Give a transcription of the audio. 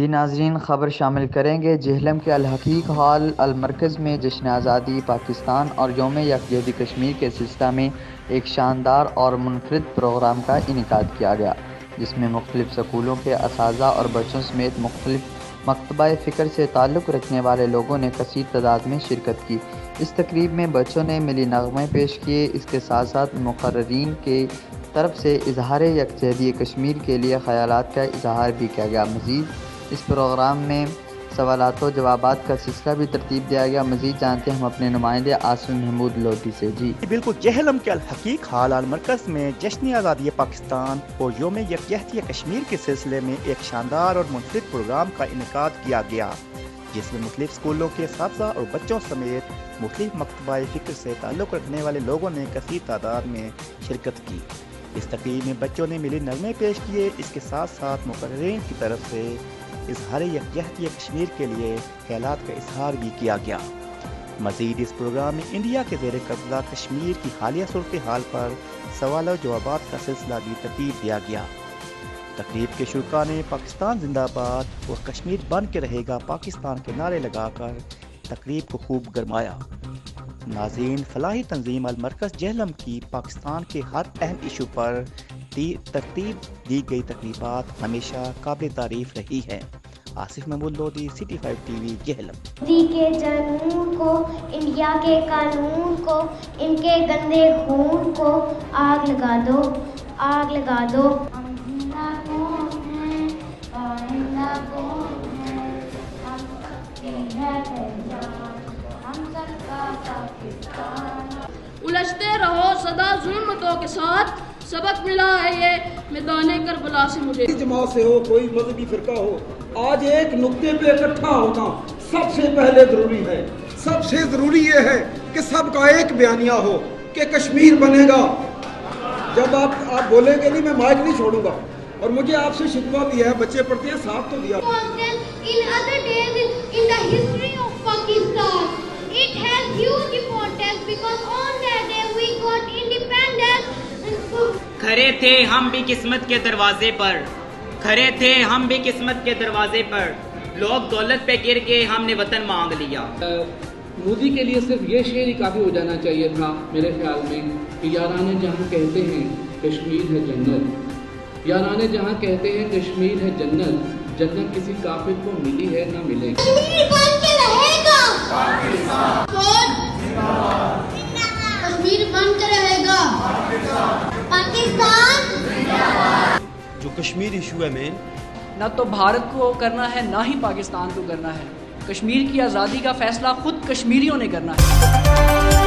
ناظرین، خبر شامل کریں گے جہلم کے الحقیق ہال المرکز میں جشن آزادی پاکستان اور یوم یکجہتی کشمیر کے سلسلہ میں ایک شاندار اور منفرد پروگرام کا انعقاد کیا گیا، جس میں مختلف سکولوں کے اساتذہ اور بچوں سمیت مختلف مکتبہ فکر سے تعلق رکھنے والے لوگوں نے کثیر تعداد میں شرکت کی۔ اس تقریب میں بچوں نے ملی نغمے پیش کیے۔ اس کے ساتھ ساتھ مقررین کی طرف سے اظہار یکجہتی کشمیر کے لیے خیالات کا اظہار بھی کیا گیا۔ مزید اس پروگرام میں سوالات و جوابات کا سلسلہ بھی ترتیب دیا گیا۔ مزید جانتے ہیں ہم اپنے نمائندے عاصم محمود لودھی سے۔ جی بالکل، جہلم کے الحقیق ہال المرکز میں جشن آزادی پاکستان اور یوم یکجہتی کشمیر کے سلسلے میں ایک شاندار اور منفرد پروگرام کا انعقاد کیا گیا، جس میں مختلف اسکولوں کے اساتذہ اور بچوں سمیت مختلف مکتبہ فکر سے تعلق رکھنے والے لوگوں نے کثیر تعداد میں شرکت کی۔ اس تقریب میں بچوں نے ملی نغمے پیش کیے۔ اس کے ساتھ ساتھ مقررین کی طرف سے اظہار یکجہتی کشمیر کے لیے خیالات کا اظہار بھی کیا گیا۔ مزید اس پروگرام میں انڈیا کے زیر قبضہ کشمیر کی حالیہ صورتحال پر سوال و جوابات کا سلسلہ بھی ترتیب دیا گیا۔ تقریب کے شرکاء نے پاکستان زندہ باد اور کشمیر بن کے رہے گا پاکستان کے نعرے لگا کر تقریب کو خوب گرمایا۔ ناظرین، فلاحی تنظیم المرکز جہلم کی پاکستان کے ہر اہم ایشو پر ترتیب دی گئی تقریبات ہمیشہ قابل تعریف رہی ہے۔ Asif Mahmood Lodhi, city 5 T V, Jhelum. Modi کے جنون کو، انڈیا کے قانون کو، ان کے گندے خون کو آگ لگا دو، آگ لگا دو۔ ہم زندہ کون ہیں، پائندہ کون ہے، ہم سب کی ہے پہچان، ہم سب کا پاکستان۔ الجھتے رہو سدا ظلمتوں کے ساتھ، سبق ملا ہے یہ میدان کربلا سے مجھے۔ جماعت سے ہو، کوئی مذہبی فرقہ ہو، آج ایک نقطے پہ اکٹھا ہونا سب سے پہلے ضروری ہے۔ سب سے ضروری یہ ہے کہ سب کا ایک بیانیہ ہو کہ کشمیر بنے گا۔ جب آپ بولیں گے نہیں، میں مائک نہیں چھوڑوں گا۔ اور مجھے آپ سے شکوہ بھی ہے، بچے پڑھتے ہیں، ساتھ تو دیا۔ In other days in the history of Pakistan, it has huge importance because on that day we got independence. کھڑے تھے ہم بھی قسمت کے دروازے پر، کھڑے تھے ہم بھی قسمت کے دروازے پر، لوگ دولت پہ گر کے ہم نے وطن مانگ لیا۔ مودی کے لیے صرف یہ شعر ہی کافی ہو جانا چاہیے تھا میرے خیال میں کہ یارانے جہاں کہتے ہیں کشمیر ہے جنت، یارانے جہاں کہتے ہیں کشمیر ہے جنت، جنت کسی کافر کو ملی ہے نہ ملے۔ کشمیر بن کے رہے گا پاکستان، کشمیر بن کے رہے گا پاکستان۔ جو کشمیر ایشو ہے مین، نہ تو بھارت کو کرنا ہے نہ ہی پاکستان کو کرنا ہے، کشمیر کی آزادی کا فیصلہ خود کشمیریوں نے کرنا ہے۔